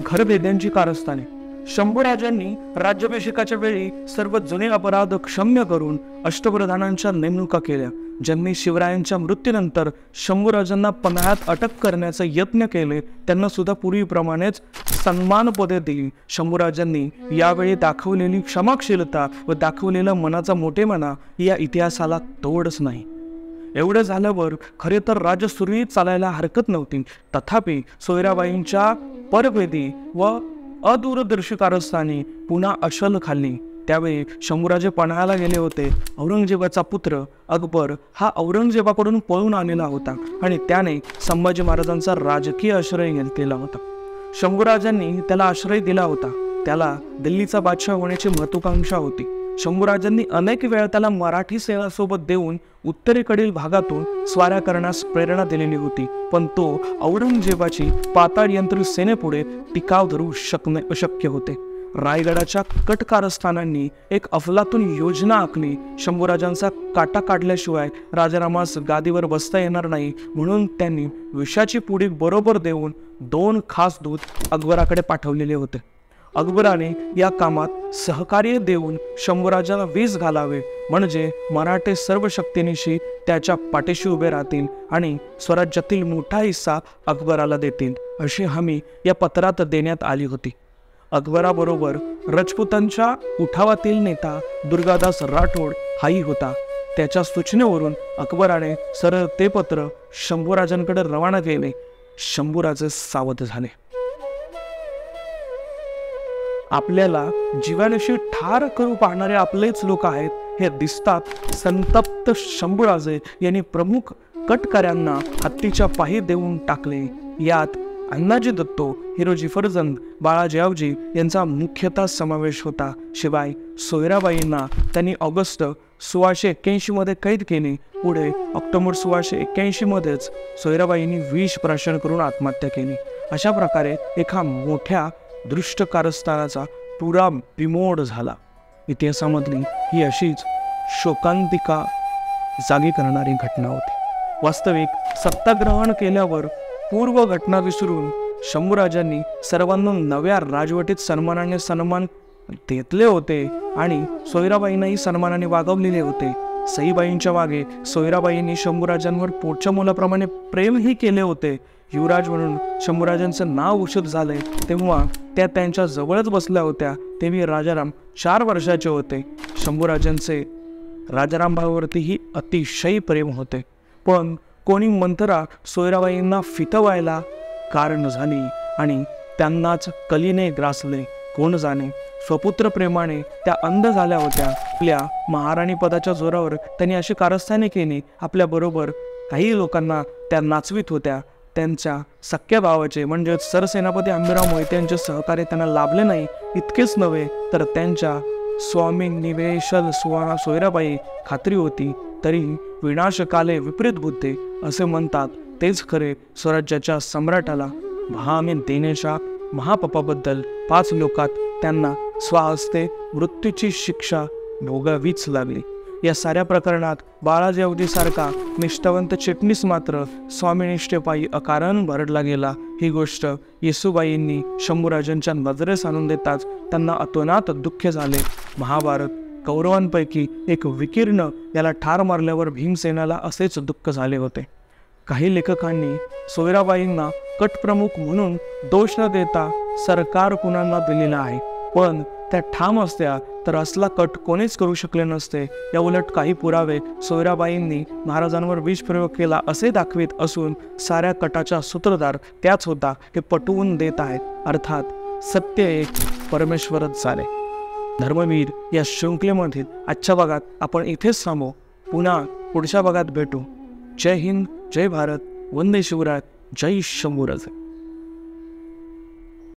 घरभेद्यांची कारस्थाने. शंभूराजांनी राज्याभिषेकाच्या वेळी सर्व जुने अपराध क्षम्य करून अष्टप्रधानांच्या नेमणुका केल्या. ज्यांनी शिवरायांच्या मृत्यूनंतर शंभूराजांना पन्हाळ्यात अटक करण्याचा यत्न केले त्यांना सुद्धा पूर्वीप्रमाणेच सन्मानपदे दिली. शंभूराजांनी यावेळी दाखवलेली क्षमाशीलता व दाखवलेला मनाचा मोठेपणा या इतिहासाला तोडच नाही. एवढं झाल्यावर खरे तर राज्य सुरळीत चालायला हरकत नव्हती. तथापि सोयराबाईंच्या परभेदी व अदूरदर्शी कारस्थानी पुन्हा अशल खाल्ली. त्यावेळी शंभूराजे पन्हाळ्याला गेले होते. औरंगजेबाचा पुत्र अकबर हा औरंगजेबाकडून पळून आलेला होता आणि त्याने संभाजी महाराजांचा राजकीय आश्रय घेतलेला होता. शंभूराजांनी त्याला आश्रय दिला होता. त्याला दिल्लीचा बादशाह होण्याची महत्वाकांक्षा होती. शंभूराजांनी अनेक वेळा त्याला मराठी सेनासोबत देऊन उत्तरेकडील भागातून स्वाऱ्या करण्यास प्रेरणा दिलेली होती, पण तो औरंगजेबाची पाताळ यंत्रित सेनेपुढे टिकाव धरू शकणे अशक्य होते. रायगडाच्या कटकारस्थानांनी एक अफलातून योजना आखली. शंभूराजांचा काटा काढल्याशिवाय राजारामास गादीवर बसता येणार नाही म्हणून त्यांनी विषाची पुडी बरोबर देऊन 2 खास दूत अकबराकडे पाठवलेले होते. अकबराने या कामात सहकार्य देऊन शंभूराजाला वीस घालावे म्हणजे मराठे सर्व शक्तीनिशी त्याच्या पाठीशी उभे राहतील आणि स्वराज्यातील मोठा हिस्सा अकबराला देतील अशी हमी या पत्रात देण्यात आली होती. अकबराबरोबर राजपुतांच्या उठावातील नेता दुर्गादास राठोड हाही होता. त्याच्या सूचनेवरून अकबराने सरळ ते पत्र शंभूराजांकडे रवाना केले. शंभूराजे सावध झाले. आपल्याला जीवानिशी ठार करू पाहणारे आपलेच लोक आहेत हे दिसतात. संतप्त शंभूराजे यांनी प्रमुख कटकऱ्यांना हत्तीच्या पायी देऊन टाकले. यात अण्णाजी दत्तो, हिरोजी फर्जंद, बाळाजी आवजी यांचा मुख्यतः समावेश होता. शिवाय सोयराबाईंना त्यांनी ऑगस्ट 1681 मध्ये कैद केले. पुढे ऑक्टोबर 1681 मध्येच सोयराबाईंनी विष प्राशन करून आत्महत्या केली. अशा प्रकारे एका मोठ्या दृष्ट कारस्थानाचा पुरा बिमोड झाला. इतिहासामधली ही अशीच शोकांतिका जागी करणारी घटना होती. वास्तविक सत्ताग्रहण केल्यावर पूर्व घटना विसरून शंभूराजांनी सर्वांना नव्या राजवटीत सन्मानाने सन्मान देतले होते आणि सोयराबाईंनाही सन्मानाने वागवलेले होते. सईबाईंच्या मागे सोयराबाईंनी शंभूराजांवर पोटच्या मुलाप्रमाणे प्रेमही केले होते. युवराज म्हणून शंभूराजांचं नाव उषित झाले तेव्हा त्या त्यांच्या जवळच बसल्या होत्या. तेव्हा राजाराम 4 वर्षाचे होते. शंभूराजांचे राजारामबाईवरतीही अतिशय प्रेम होते, पण कोणी मंत्रा सोयराबाईंना फितवायला कारण झाली आणि त्यांनाच कलीने ग्रासले. कोण जाणे स्वपुत्र प्रेमाने त्या अंध झाल्या होत्या. आपल्या महाराणी पदाच्या जोरावर त्यांनी अशी कारस्थाने केली. आपल्याबरोबर काही लोकांना त्या नाचवीत होत्या. त्यांच्या सख्या भावाचे म्हणजे सरसेनापती आंबेराव मोहिते यांचे सहकार्य त्यांना लाभले नाही. इतकेच नव्हे तर त्यांच्या स्वामी निवेशल सोयराबाई खात्री होती तरी विनाशकाले विपरीत बुद्धी असे म्हणतात तेच खरे. स्वराज्याच्या सम्राटाला भामे देण्याच्या महापापाबद्दल 5 लोकात त्यांना स्वहस्ते मृत्यूची शिक्षा भोगावीच लागली. या साऱ्या प्रकरणात बाळाजी आवजीसारखा निष्ठावंत चिटणीस मात्र स्वामीनिष्ठेपायी अकारण भरडला गेला. ही गोष्ट येसूबाईंनी शंभूराजांच्या नजरेस आणून देताच त्यांना अतोनात दुःख झाले. महाभारत कौरवांपैकी एक विकीर्ण याला ठार मारल्यावर भीमसेनाला असेच दुःख झाले होते. काही लेखकांनी सोयराबाईंना कटप्रमुख म्हणून दोष न देता सरकार कुणांना दिलेला आहे, पण त्या ठाम असत्या तर असला कट कोणीच करू शकले नसते. या उलट काही पुरावे सोयराबाईंनी महाराजांवर विषप्रयोग केला असे दाखवित असून साऱ्या कटाचा सूत्रधार त्याच होता हे पटवून देत आहेत. अर्थात सत्य एक परमेश्वरच झाले. धर्मवीर या शृंखलेमधील आजच्या भागात आपण इथेच थांबू. पुन्हा पुढच्या भागात भेटू. जय हिंद, जय भारत, वंदे शिवराय, जय शंभूराजे.